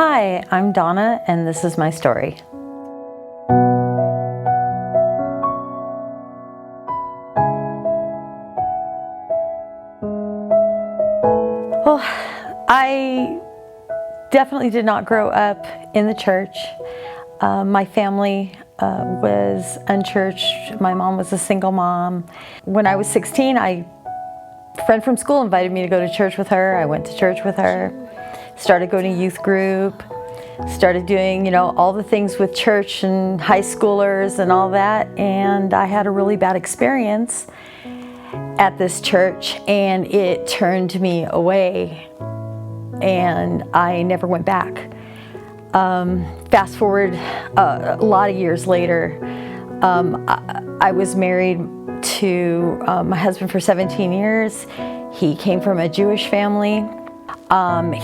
Hi, I'm Donna, and this is my story. Well, I definitely did not grow up in the church. My family was unchurched. My mom was a single mom. When I was 16, a friend from school invited me to go to church with her. I went to church with her, started going to youth group, started doing, all the things with church and high schoolers and all that. And I had a really bad experience at this church, and it turned me away, and I never went back. Fast forward a lot of years later, I was married to my husband for 17 years. He came from a Jewish family.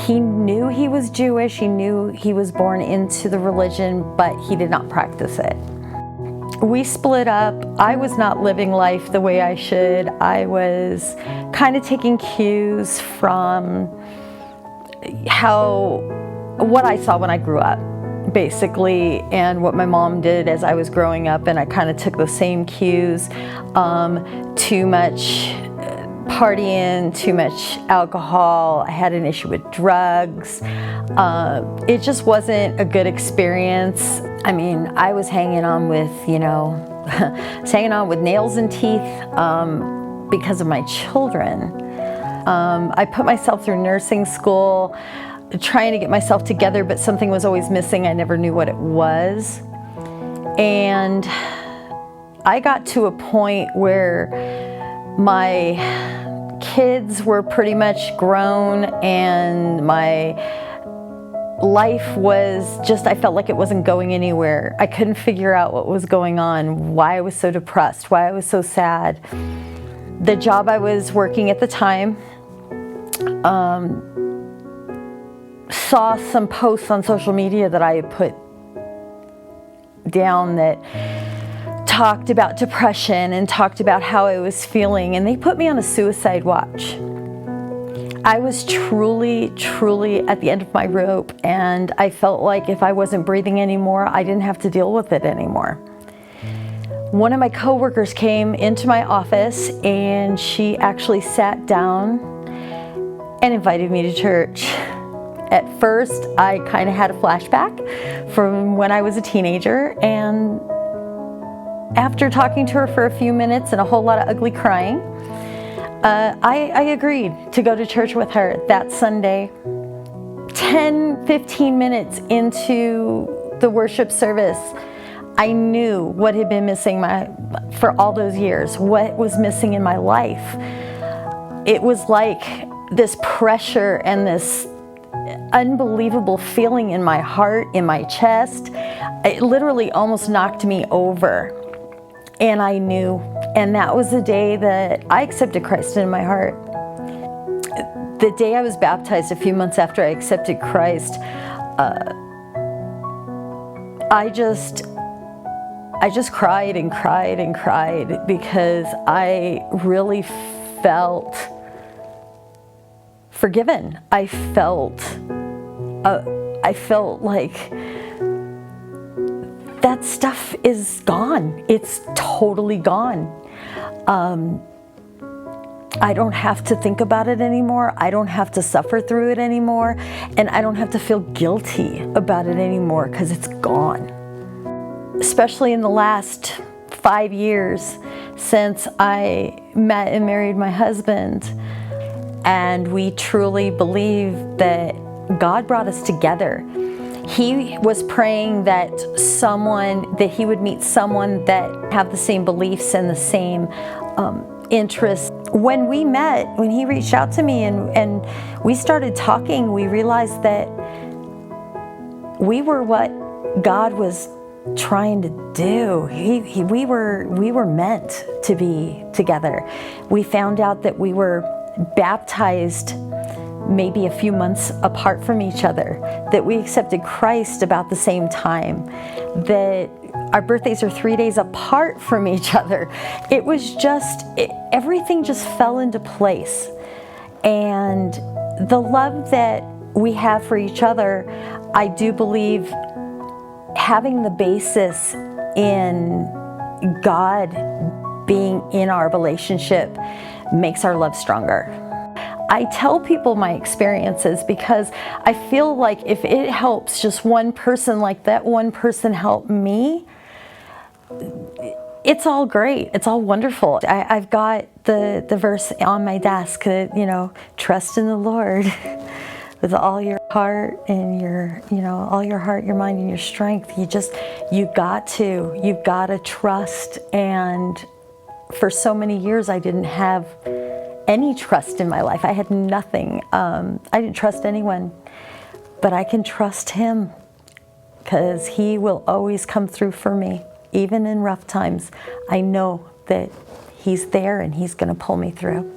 He knew he was Jewish. He knew he was born into the religion, but he did not practice it. We split up. I was not living life the way I should. I was kind of taking cues from what I saw when I grew up, basically, and what my mom did as I was growing up, and I kind of took the same cues. Too much partying, too much alcohol. I had an issue with drugs. It just wasn't a good experience. I mean, I was hanging on with, hanging on with nails and teeth because of my children. I put myself through nursing school, trying to get myself together, but something was always missing. I never knew what it was. And I got to a point where my kids were pretty much grown, and my life was just, I felt like it wasn't going anywhere. I couldn't figure out what was going on, why I was so depressed, why I was so sad. The job I was working at the time, saw some posts on social media that I had put down that talked about depression and talked about how I was feeling, and they put me on a suicide watch. I was truly, truly at the end of my rope, and I felt like if I wasn't breathing anymore, I didn't have to deal with it anymore. One of my coworkers came into my office, and she actually sat down and invited me to church. At first, I kind of had a flashback from when I was a teenager, and after talking to her for a few minutes and a whole lot of ugly crying, I agreed to go to church with her that Sunday. 10-15 minutes into the worship service, I knew what had been missing for all those years, what was missing in my life. It was like this pressure and this unbelievable feeling in my heart, in my chest. It literally almost knocked me over. And I knew, and that was the day that I accepted Christ in my heart. The day I was baptized, a few months after I accepted Christ, I just cried and cried and cried, because I really felt forgiven. I felt like that stuff is gone. It's totally gone. I don't have to think about it anymore. I don't have to suffer through it anymore. And I don't have to feel guilty about it anymore, because it's gone. Especially in the last 5 years since I met and married my husband. And we truly believe that God brought us together. He was praying that he would meet someone that have the same beliefs and the same interests. When we met, when he reached out to me and we started talking, we realized that we were what God was trying to do. We were meant to be together. We found out that we were baptized maybe a few months apart from each other, that we accepted Christ about the same time, that our birthdays are 3 days apart from each other. It was just, everything just fell into place. And the love that we have for each other, I do believe having the basis in God being in our relationship makes our love stronger. I tell people my experiences because I feel like if it helps just one person, like that one person helped me, it's all great. It's all wonderful. I've got the verse on my desk that, trust in the Lord with all your heart and all your heart, your mind, and your strength. You've got to trust. And for so many years, I didn't have any trust in my life. I had nothing. I didn't trust anyone, but I can trust Him because He will always come through for me. Even in rough times, I know that He's there and He's going to pull me through.